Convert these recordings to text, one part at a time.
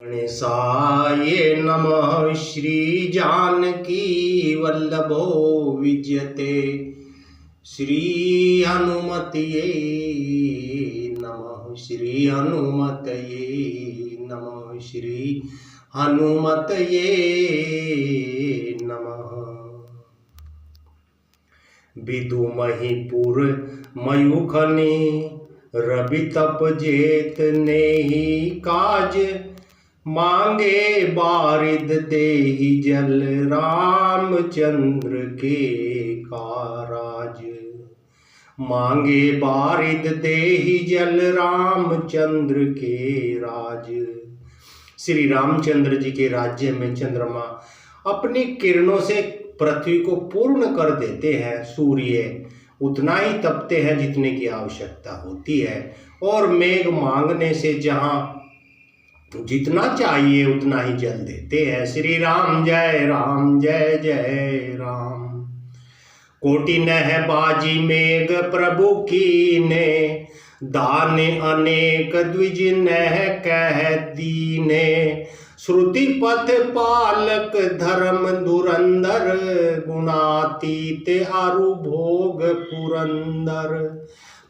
गणेशाय नमः। श्री जानकी वल्लभो विजयते। श्री हनुमतये नमः। श्री हनुमतये नमः। श्री हनुमतये नमः। विदुमहीपुर मयूखने रवि तप जेत नेहि काज। मांगे बारिद देहि जल रामचंद्र के काराज। मांगे बारिद देहि जल रामचंद्र के राज। श्री रामचंद्र जी के राज्य में चंद्रमा अपनी किरणों से पृथ्वी को पूर्ण कर देते हैं। सूर्य उतना ही तपते हैं जितने की आवश्यकता होती है, और मेघ मांगने से जहां जितना चाहिए उतना ही जल देते हैं। श्री राम जय जय राम। कोटि नह बाजी मेघ प्रभु की ने। दान अनेक द्विज नह कह दीने। श्रुति पथ पालक धर्म धुरंधर। गुणातीत अरु भोग पुरंदर।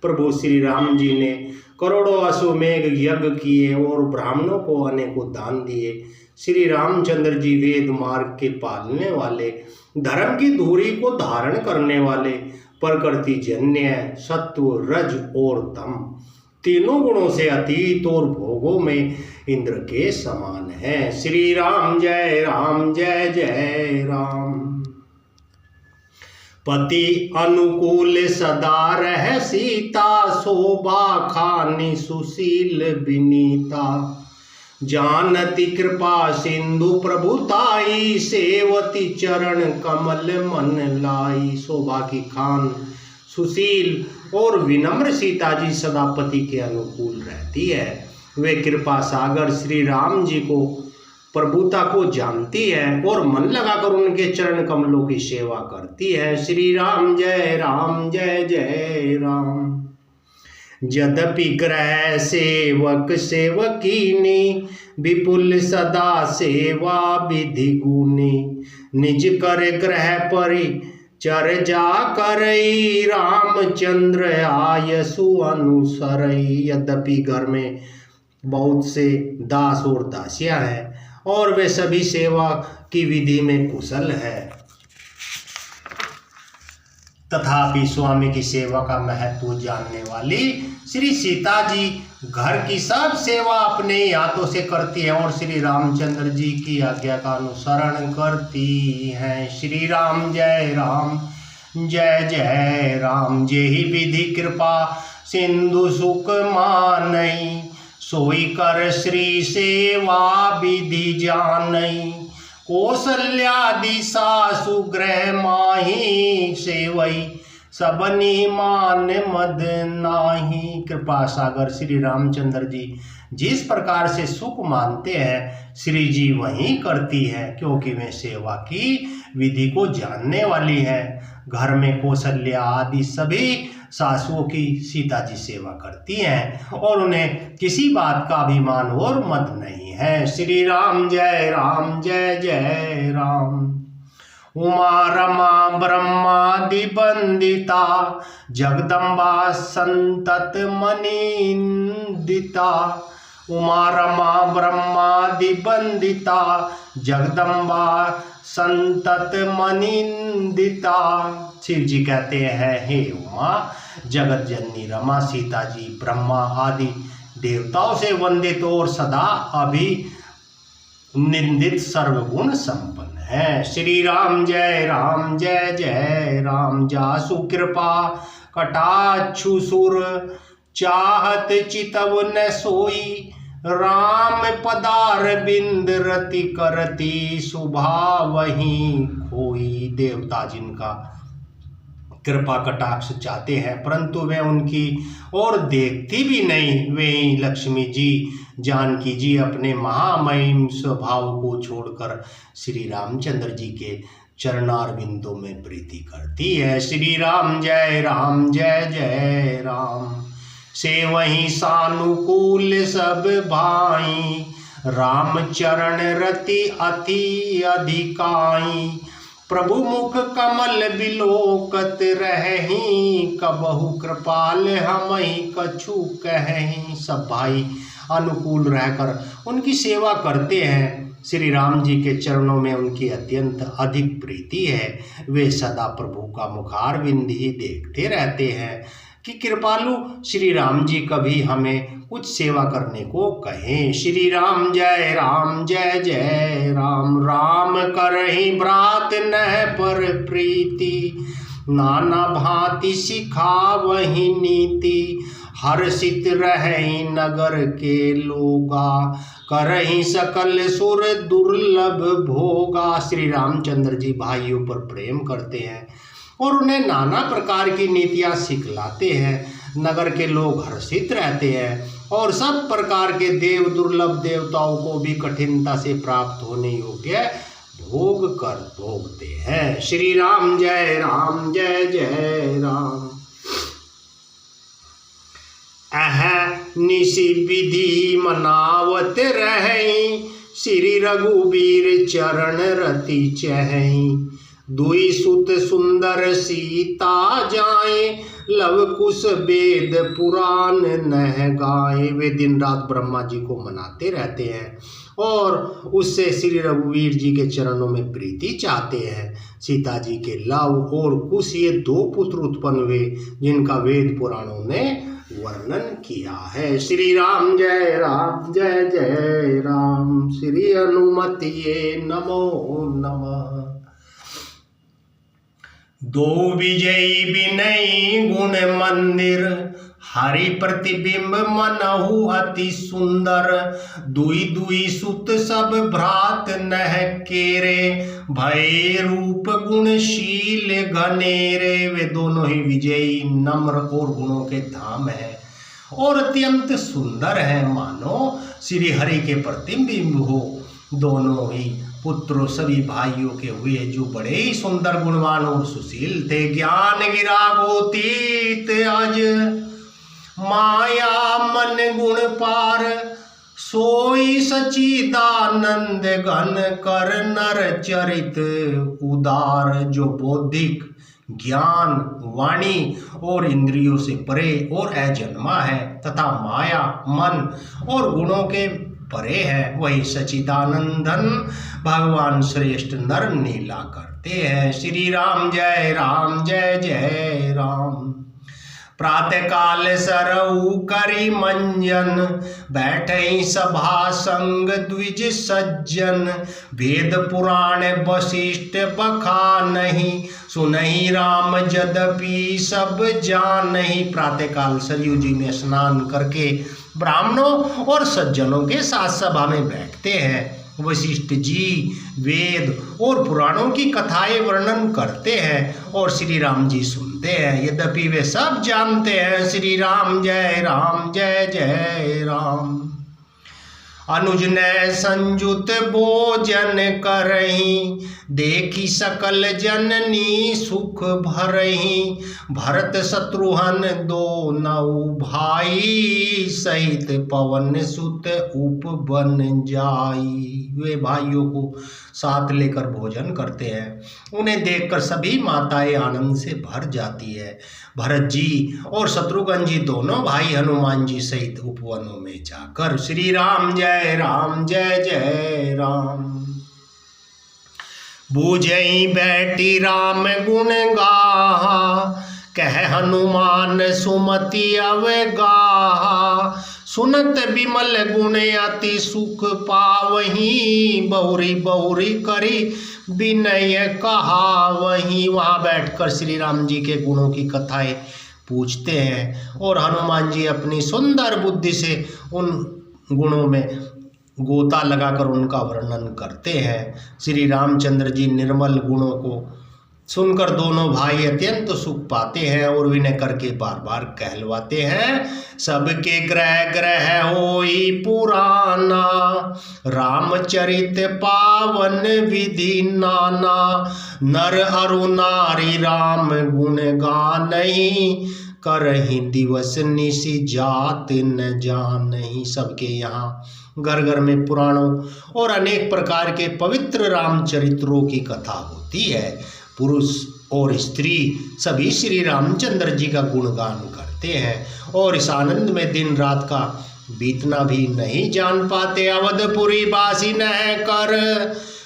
प्रभु श्री राम जी ने करोड़ों अश्वमेघ यज्ञ किए और ब्राह्मणों को अनेकों दान दिए। श्री रामचंद्र जी वेद मार्ग के पालने वाले, धर्म की धुरी को धारण करने वाले, प्रकृति जन्य सत्व रज और तम तीनों गुणों से अतीत और भोगों में इंद्र के समान है। श्री राम जय जय राम। पति अनुकूल सदा रह सीता। शोभा खानी सुशील विनीता। जानती कृपा सिंधु प्रभुताई। सेवती चरण कमल मन लाई। शोभा की खान सुशील और विनम्र सीता जी सदा पति के अनुकूल रहती है। वे कृपा सागर श्री राम जी को प्रभुता को जानती है और मन लगाकर उनके चरण कमलों की सेवा करती है। श्री राम जय जय राम। यद्यपि ग्रह सेवक सेवकीनी। विपुल सदा सेवा विधि गुनी। निज कर ग्रह परि चर्चा करई। रामचंद्र आयसु अनुसरई। यद्यपि घर में बहुत से दास और दासियां हैं और वे सभी सेवा की विधि में कुशल है, तथापि स्वामी की सेवा का महत्व जानने वाली श्री सीता जी घर की सब सेवा अपने हाथों से करती है और श्री रामचंद्र जी की आज्ञा का अनुसरण करती हैं। श्री राम जय जय राम। जेहि विधि कृपा सिंधु सुख मानई। सोई कर श्री सेवा विधि जानई। कौशल्यादि सासु गृह माही। सेवई सबनी मान मद नाही। कृपा सागर श्री रामचंद्र जी जिस प्रकार से सुख मानते हैं श्री जी वही करती है, क्योंकि वे सेवा की विधि को जानने वाली है। घर में कौशल्या आदि सभी सासुओं की सीता जी सेवा करती हैं और उन्हें किसी बात का अभिमान और मद नहीं है। श्री राम जय जय राम। उमा रमा ब्रह्मादि वंदिता। जगदम्बा संतत मनिंदिता। उमा रमा ब्रह्मादि वंदिता। जगदम्बा संतत मनिंदिता। शिव जी कहते हैं, हे उमा जगत जननी रमा सीता जी ब्रह्मा आदि देवताओं से वंदित और सदा अभिनिंदित सर्वगुण संपन्न है। श्री राम जय जय राम। जासु कृपा कटाक्षु सुर। चाहत चितव न सोई। राम पदार बिंद रति करती। शुभा वहीं खोई। देवता जिनका कृपा कटाक्ष चाहते हैं परंतु वे उनकी ओर देखती भी नहीं। वे लक्ष्मी जी जानकी जी अपने महामहिम स्वभाव को छोड़कर श्री रामचंद्र जी के चरणार बिंदों में प्रीति करती है। श्री राम जय जय राम। से वही सानुकूल सब भाई। राम चरण रति अति अधिकाई। प्रभु मुख कमल बिलोकत रहहीं, कबहु कृपाल हमहि कछु कहहीं। सब भाई अनुकूल रहकर उनकी सेवा करते हैं। श्री राम जी के चरणों में उनकी अत्यंत अधिक प्रीति है। वे सदा प्रभु का मुखारविंद ही देखते रहते हैं कि कृपालु श्री राम जी कभी हमें कुछ सेवा करने को कहें। श्री राम जय जय राम। राम करहि भ्रात नह पर प्रीति, नाना भांति सिखावहि नीति। हर्षित रहहि नगर के लोगा, करहि सकल सुर दुर्लभ भोगा। श्री रामचंद्र जी भाइयों पर प्रेम करते हैं और उन्हें नाना प्रकार की नीतियाँ सिखलाते हैं। नगर के लोग हर्षित रहते हैं और सब प्रकार के देव दुर्लभ देवताओं को भी कठिनता से प्राप्त होने योग्य भोग कर भोगते हैं। श्री राम जय जय राम। निशि विधि मनावत रहई, श्री रघुबीर चरण रति चहई। दुई सुत सुंदर सीता जाए, लव कुश वेद पुराण नह गाए। वे दिन रात ब्रह्मा जी को मनाते रहते हैं और उससे श्री रघुवीर जी के चरणों में प्रीति चाहते हैं। सीता जी के लव और कुश ये दो पुत्र उत्पन्न हुए जिनका वेद पुराणों ने वर्णन किया है। श्री राम जय जय राम। श्री हनुमतिये नमो नमः। दो विजयी विनयी गुण मंदिर, हरि प्रतिबिंब मनहु अति सुंदर। दुई दुई सुत सब भ्रात नह केरे, भय रूप गुणशील घनेरे। वे दोनों ही विजयी नम्र और गुणों के धाम है और अत्यंत सुंदर है, मानो श्री हरि के प्रतिबिंब हो। दोनों ही पुत्रों सभी भाइयों के हुए जो बड़े ही सुंदर गुणवान और सुशील थे। ज्ञान गिरागोतीत अज, माया मन गुण पार। सोई सचिदानंद घन, कर नर चरित उदार। जो बौद्धिक ज्ञान वाणी और इंद्रियों से परे और अजन्मा है तथा माया मन और गुणों के परे है, वही सचिदानंदन भगवान श्रेष्ठ नर लीला करते हैं। श्री राम जय जय राम। प्रातः काल सरऊ करी मंजन, बैठई सभा संग द्विज सज्जन। वेद पुराण वशिष्ठ बखानहि, सुनहि राम यद्यपि सब जानहि। प्रातः काल सरयू जी में स्नान करके ब्राह्मणों और सज्जनों के साथ सभा में बैठते हैं। वशिष्ठ जी वेद और पुराणों की कथाएं वर्णन करते हैं और श्री राम जी सुनते हैं, यद्यपि वे सब जानते हैं। श्री राम जय जय राम। अनुज ने संयुत भोजन करहीं, देखी सकल जननी सुख भरहीं। भरत शत्रुघ्न दो नौ भाई, सहित पवन सुत उपवन जाई। वे भाइयों को साथ लेकर भोजन करते हैं। उन्हें देखकर सभी माताएं आनंद से भर जाती है। भरत जी और शत्रुघ्न जी दोनों भाई हनुमान जी सहित उपवनों में जाकर श्री राम जय जय राम। बूझई बैठी राम गुण गाहा, कह हनुमान सुमति अवगाहा। सुनत विमल गुण अति सुख पावहीं, बहुरी बहुरी करी विनय कहावहीं। वहाँ बैठकर श्री राम जी के गुणों की कथाएं पूछते हैं और हनुमान जी अपनी सुंदर बुद्धि से उन गुणों में गोता लगाकर उनका वर्णन करते हैं। श्री रामचंद्र जी निर्मल गुणों को सुनकर दोनों भाई अत्यंत सुख पाते हैं और विनय करके बार बार कहलवाते हैं। सबके ग्रह ग्रह होई पुराना, रामचरित पावन विधि नाना। नर अरु नारी राम गुण गानहि, करहि दिवस निशि जात न जानहि। सबके यहाँ घर घर में पुराणों और अनेक प्रकार के पवित्र रामचरित्रों की कथा होती है। पुरुष और स्त्री सभी श्री रामचंद्र जी का गुणगान करते हैं और इस आनंद में दिन रात का बीतना भी नहीं जान पाते। अवधपुरी बासी न कर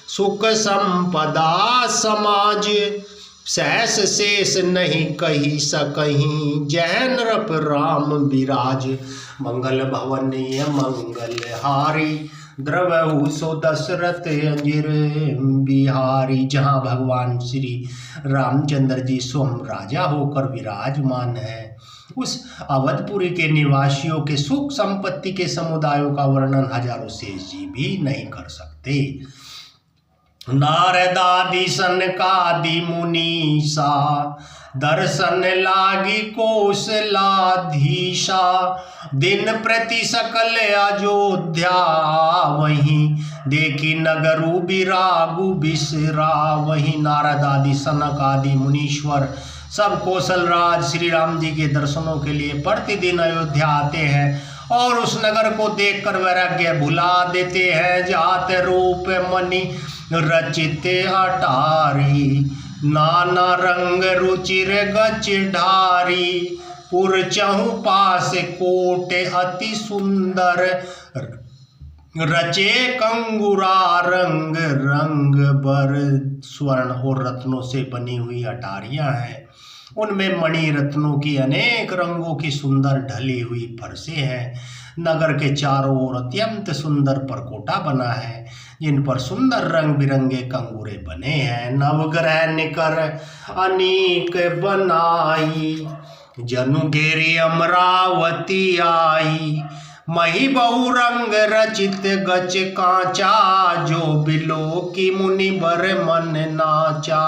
सुख संपदा समाज, सहस शेष नहीं कही सकहीं, जैन रप राम विराज। मंगल भवन ये मंगल हारी, द्रवहु सो दशरथ अंजिर बिहारी। जहाँ भगवान श्री रामचंद्र जी स्वयं राजा होकर विराजमान है, उस अवधपुरी के निवासियों के सुख संपत्ति के समुदायों का वर्णन हजारों शेष जी भी नहीं कर सकते। नारदादि सनकादि मुनीसा, दर्शन लागी कौशलाधीशा। दिन प्रति सकल अयोध्या, वहीं देखी नगरु बिरागु बिसरा। वहीं नारद आदि सनक आदि मुनीश्वर सब कौशल राज श्री राम जी के दर्शनों के लिए प्रतिदिन अयोध्या आते हैं और उस नगर को देखकर वैराग्य भुला देते हैं। जात रूप मणि रचित अटारी, नाना रंग रुचिर गच ढारी। पुर चहु पास कोट अति सुंदर, रचे कंगुरा रंग रंग बर। स्वर्ण और रत्नों से बनी हुई अटारियां हैं, उनमें मणि रत्नों की अनेक रंगों की सुंदर ढली हुई फरसें हैं। नगर के चारों ओर अत्यंत सुंदर परकोटा बना है, जिन पर सुंदर रंग बिरंगे कंगूरे बने हैं। नवग्रह निकर अनेक बनाई, जनु घेरी अमरावती आई। मही बहु रंग रचित गच कांचा, जो बिलो की मुनि बर मन नाचा।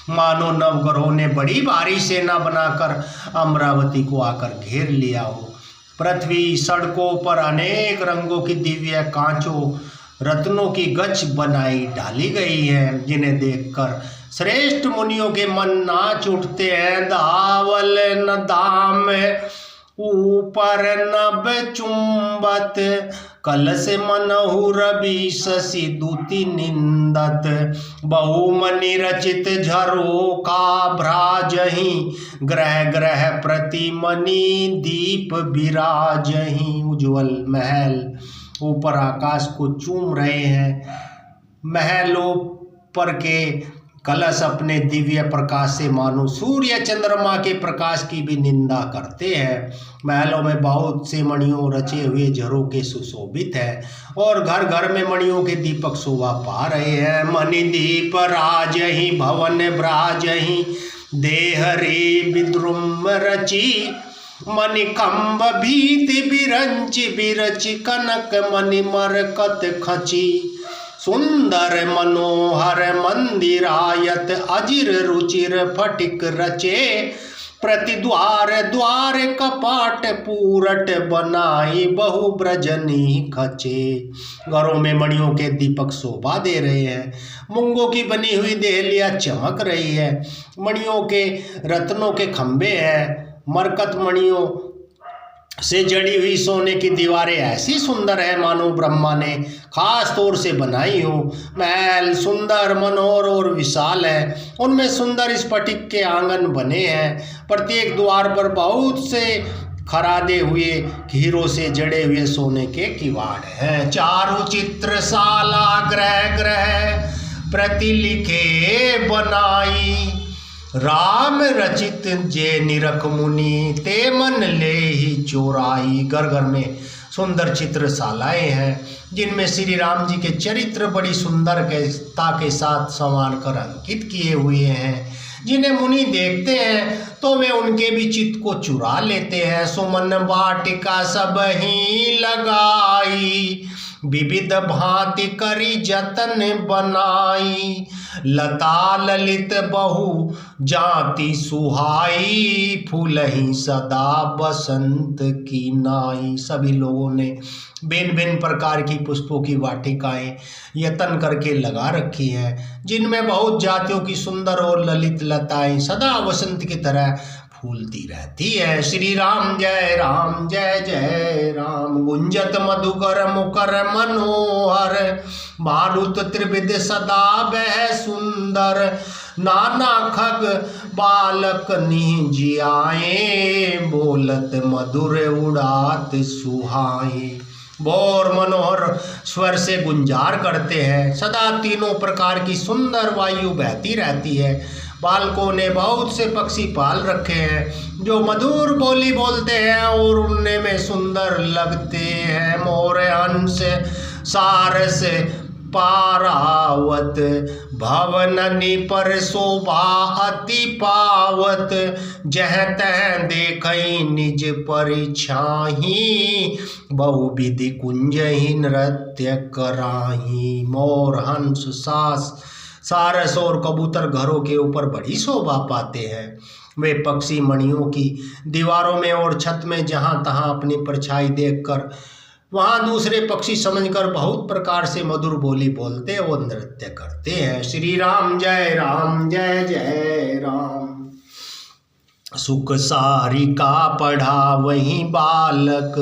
मानो नवग्रहों ने बड़ी भारी सेना बनाकर अमरावती को आकर घेर लिया हो। पृथ्वी सड़कों पर अनेक रंगों की दिव्य कांचों रत्नों की गच बनाई डाली गई है, जिन्हें देखकर श्रेष्ठ मुनियों के मन नाच उठते हैं। धावल न दाम ऊपर नभ चुंबत, कलश मनहु रवि शशि दूति निंदत। बहुमनि रचित झरो का भ्राजहि, ग्रह ग्रह प्रति मणि दीप विराजहि। उज्ज्वल महल ऊपर आकाश को चूम रहे हैं। महलों पर के कलश अपने दिव्य प्रकाश से मानो सूर्य चंद्रमा के प्रकाश की भी निंदा करते हैं। महलों में बहुत से मणियों रचे हुए झरों के सुशोभित है और घर घर में मणियों के दीपक शोभा पा रहे हैं। मणि दीप राजहि भवन ब्राजहि, देहरी विद्रुम रची। मणिकंब भीति बिरंचि बिरचि, कनक मणि मरकत खची। सुंदर मनोहर मंदिरायत, अजिर रुचिर फटिक रचे। प्रति द्वार द्वार कपाट पूरट बनाई, बहु ब्रजनी खचे। घरों में मणियों के दीपक शोभा दे रहे हैं, मूंगों की बनी हुई देहलियां चमक रही है। मणियों के रत्नों के खंभे हैं, मरकत मणियों से जड़ी हुई सोने की दीवारें ऐसी सुंदर है मानो ब्रह्मा ने खास तौर से बनाई हो। महल सुंदर मनोहर और विशाल है, उनमें सुंदर स्फटिक के आंगन बने हैं। प्रत्येक द्वार पर बहुत से खरादे हुए हीरों से जड़े हुए सोने के किवाड़ हैं। चारु चित्रशाला ग्रह ग्रह प्रति लिखे बनाई। राम रचित जे निरख मुनि, ते मन ले ही चोराई। घर घर में सुंदर चित्रशालाएं हैं, जिनमें श्री राम जी के चरित्र बड़ी सुंदरता के साथ संवार कर अंकित किए हुए हैं। जिन्हें मुनि देखते हैं तो वे उनके भी चित्त को चुरा लेते हैं। सुमन वाटिका सब ही लगाई, विविध भांति करी जतन बनाई। लता ललित बहु जाति सुहाई, फूलहि सदा बसंत की नाई। सभी लोगों ने भिन्न भिन्न प्रकार की पुष्पों की वाटिकाएं यतन करके लगा रखी हैं, जिनमें बहुत जातियों की सुंदर और ललित लताएं सदा वसंत की तरह फूलती रहती है। श्री राम जय जय राम। गुंजत मधुकर मुकर मनोहर, मारुत त्रिविध सदा बह सुंदर। नाना खग बालक निजियाए, बोलत मधुर उड़ात सुहाए। और मनोहर स्वर से गुंजार करते हैं। सदा तीनों प्रकार की सुंदर वायु बहती रहती है। बालकों ने बहुत से पक्षी पाल रखे हैं जो मधुर बोली बोलते हैं और उड़ने में सुंदर लगते हैं। मोर हंस सारस पारावत, भवननि पर शोभा अति पावत। जह तह देखई निज परिछाही, बहुविधि कुंजहि नृत्य कराही। मोर हंस सारस और कबूतर घरों के ऊपर बड़ी शोभा पाते हैं। वे पक्षी मणियों की दीवारों में और छत में जहाँ तहाँ अपनी परछाई देखकर वहाँ दूसरे पक्षी समझकर बहुत प्रकार से मधुर बोली बोलते वो नृत्य करते हैं। श्री राम जय राम। सुख सारिका पढ़ा वही बालक,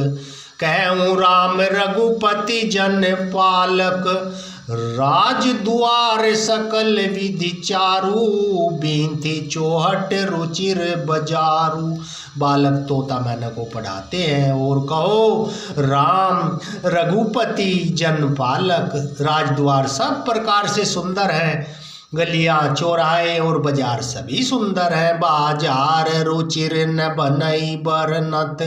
कहूँ राम रघुपति जन पालक। राज दुआर सकल विधि चारु, बींथी चौहट रुचिर बजारू। बालक तोता मैना को पढ़ाते हैं और कहो राम रघुपति जन पालक। राजद्वार सब प्रकार से सुंदर है, गलियां चौराहे और बाजार सभी सुंदर है। बाजार रुचिर न बनई बरनत,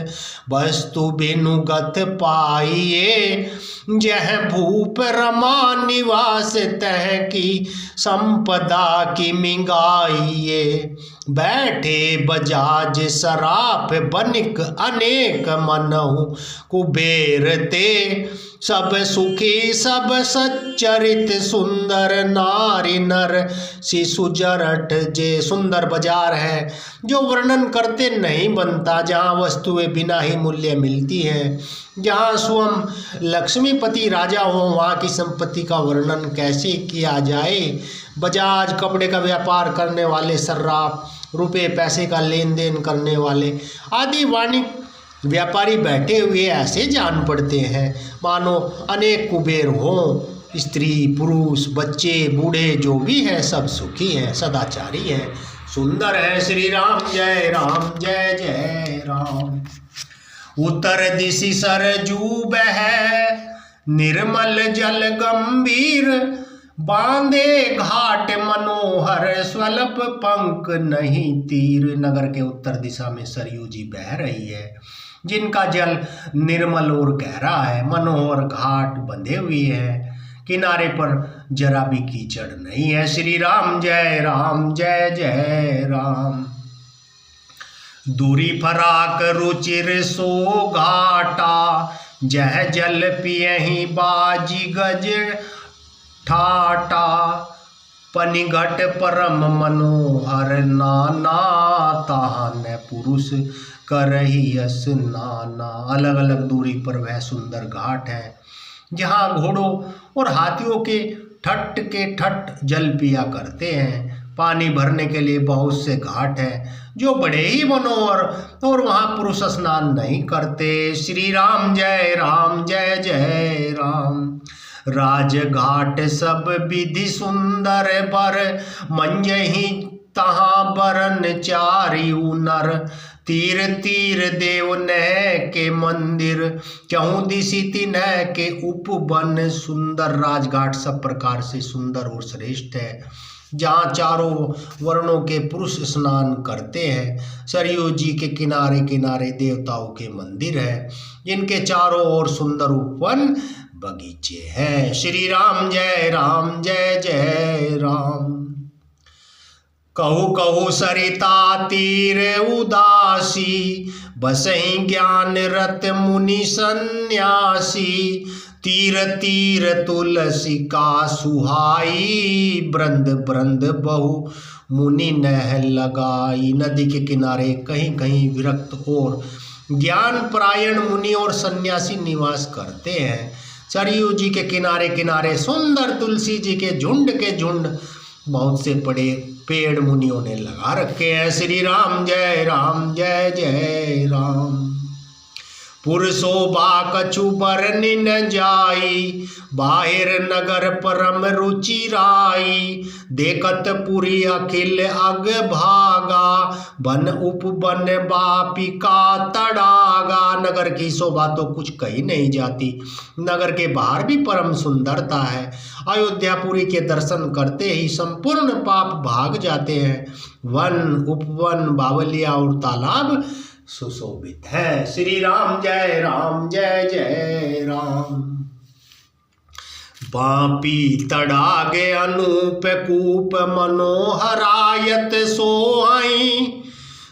वस्तु बिनुगत पाइए। जह भूप रमा निवास तह की, संपदा की मिंगाइए। बैठे बजाज सराफ बनिक अनेक, मनहु कुबेर ते सब सुखी सब सच्चरित। सुंदर नारी नर शिशु जरठ। जे सुंदर बाजार है जो वर्णन करते नहीं बनता, जहाँ वस्तुएं बिना ही मूल्य मिलती हैं। जहाँ स्वयं लक्ष्मीपति राजा हो वहाँ की संपत्ति का वर्णन कैसे किया जाए। बजाज कपड़े का व्यापार करने वाले, सर्राफ रुपए पैसे का लेन देन करने वाले आदि वाणिज्य व्यापारी बैठे हुए ऐसे जान पड़ते हैं मानो अनेक कुबेर हों। स्त्री पुरुष बच्चे बूढ़े जो भी हैं सब सुखी हैं, सदाचारी हैं, सुंदर है। श्री राम जय राम। उत्तर दिशि सरजू बह, निर्मल जल गंभीर। बांधे घाट मनोहर, स्वल्प पंख नहीं तीर। नगर के उत्तर दिशा में सरयू जी बह रही है, जिनका जल निर्मल और गहरा है। मनोहर घाट बंधे हुए हैं, किनारे पर जरा भी कीचड़ नहीं है। श्री राम जय राम। दूरी फराक रुचिर सो घाटा, जह जल पियहि बाजी गज ठाटा। पनिघट परम मनोहर नाना, ताहन पुरुष करही स्नाना। अलग अलग दूरी पर वह सुंदर घाट है जहाँ घोड़ों और हाथियों के ठट जल पिया करते हैं। पानी भरने के लिए बहुत से घाट हैं जो बड़े ही मनोहर, और वहाँ पुरुष स्नान नहीं करते। श्री राम जय राम। राजघाट सब विधि सुंदर बर, मंजहि तहाँ बरन चारियु नर। तीर तीर देव नह के मंदिर, चहु दिशि तिनह के उपवन। सुंदर राजघाट सब प्रकार से सुंदर और श्रेष्ठ है, जहाँ चारों वर्णों के पुरुष स्नान करते हैं। सरयू जी के किनारे किनारे देवताओं के मंदिर है, जिनके चारों ओर सुंदर उपवन बगीचे हैं। श्री राम जय राम। कहु कहु सरिता तीर उदासी, बसहि ज्ञान रत मुनि सन्यासी। तीर तीर तुलसी का सुहाई, ब्रंद ब्रंद बहु मुनि नह लगाई। नदी के किनारे कहीं कहीं विरक्त और ज्ञान परायण मुनि और सन्यासी निवास करते हैं। सरयू जी के किनारे किनारे सुंदर तुलसी जी के झुंड बहुत से बड़े पेड़ मुनियों ने लगा रखे हैं। श्री राम जय जय राम। पुर शोभा कछु बरनि न जाई, बाहिर नगर परम रुचि राई। देखत पुरी अखिल अग भागा, बन उपवन बापिका तड़ागा। नगर की शोभा तो कुछ कही नहीं जाती, नगर के बाहर भी परम सुंदरता है। अयोध्यापुरी के दर्शन करते ही संपूर्ण पाप भाग जाते हैं। वन, उपवन, बावलिया और तालाब सुशोभित है। श्री राम जय जय राम। बापी तड़ागे अनूप कूप मनोहरायत सोहाई।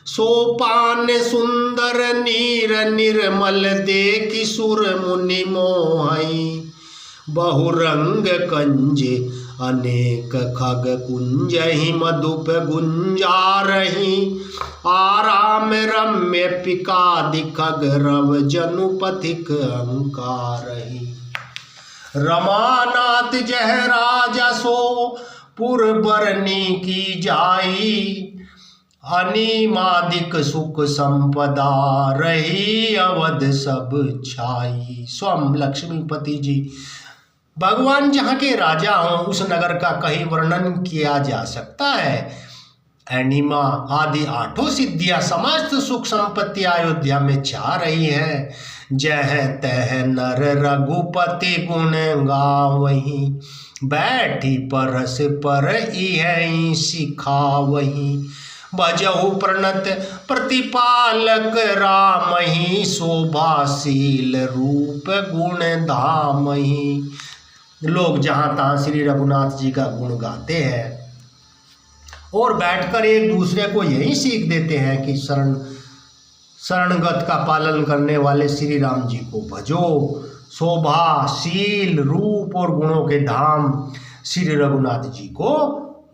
सोपान सुंदर नीर निर्मल देखि सुर मुनि मोहाई। बहुरंग कंज अनेक खग कुंजहि मधुप गुंजारहि। आराम रम्य पिकादि खग रव जनु पथिक अंकारहि। रमानाथ जह राजा सो पुर बरनी की जाई। अनिमादिक सुख संपदा रही अवध सब छाई। स्वयं लक्ष्मीपति जी भगवान जहाँ के राजा हों उस नगर का कहीं वर्णन किया जा सकता है। एनिमा आदि 8 सिद्धियां समस्त सुख संपत्ति अयोध्या में छा रही है। जह तह नर रघुपति गुण गावहीं, बैठी परस पर इहि सिखावहीं। भजहु प्रणत प्रतिपालक रामहि, शोभाशील रूप गुण धामहि। लोग जहाँ तहाँ श्री रघुनाथ जी का गुण गाते हैं और बैठकर एक दूसरे को यही सीख देते हैं कि शरणगत का पालन करने वाले श्री राम जी को भजो। शोभा, शील, रूप और गुणों के धाम श्री रघुनाथ जी को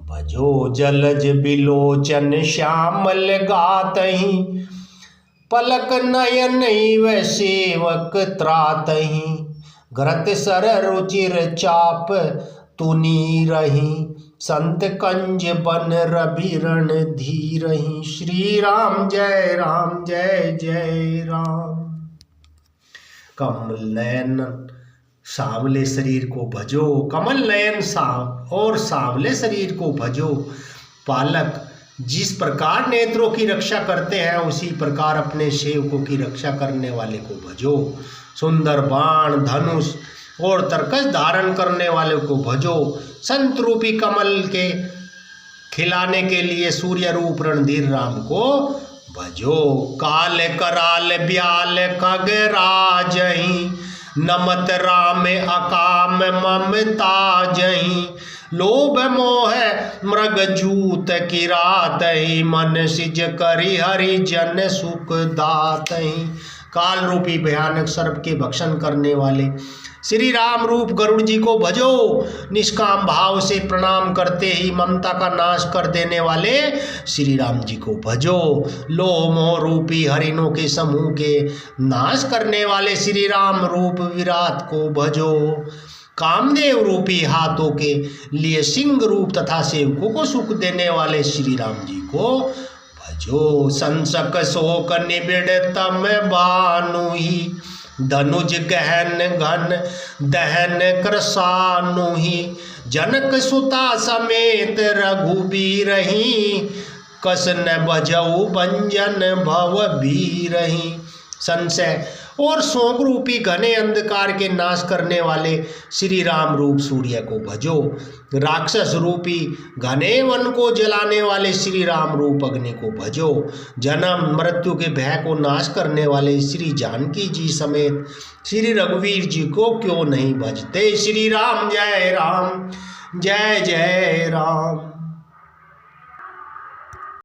भजो। जलज बिलोचन श्यामल गातहि, पलक नयन व सेवक त्रातहि। घरत सर रुचिर चाप तुनी रही, संत कंज बन रभिरण धीरहि। श्री राम जय जय राम। कमल नयन सांवले शरीर को भजो, कमल नयन और सांवले शरीर को भजो। पालक जिस प्रकार नेत्रों की रक्षा करते हैं उसी प्रकार अपने सेवकों की रक्षा करने वाले को भजो। सुंदर बाण, धनुष और तरकस धारण करने वाले को भजो। संत रूपी कमल के खिलाने के लिए सूर्य रूप रणधीर राम को भजो। काल कराल ब्याल खग राजहि, नमत राम अकाम ममता जहि। लोभ मोह मृग जूत किरातहि, मन सिज करि हरि जन सुख दातहि। काल रूपी भयानक सर्प के भक्षण करने वाले श्री राम रूप गरुड़ जी को भजो। निष्काम भाव से प्रणाम करते ही ममता का नाश कर देने वाले श्री राम जी को भजो। लोह मोह रूपी हरिणों के समूह के नाश करने वाले श्री राम रूप विराट को भजो। कामदेव रूपी हाथों के लिए सिंह रूप तथा सेवकों को सुख देने वाले श्री राम जी को भजो। संसक शोक निबिड़ तम बानुहि, धनुज गहन घन दहन कृसानुहि। जनक सुता समेत रघुबीरहि, कस न बजऊ भंजन भव बीरहि। संशय और शोक रूपी घने अंधकार के नाश करने वाले श्री राम रूप सूर्य को भजो। राक्षस रूपी घने वन को जलाने वाले श्री राम रूप अग्नि को भजो। जन्म मृत्यु के भय को नाश करने वाले श्री जानकी जी समेत श्री रघुवीर जी को क्यों नहीं भजते। श्री राम जय जय राम।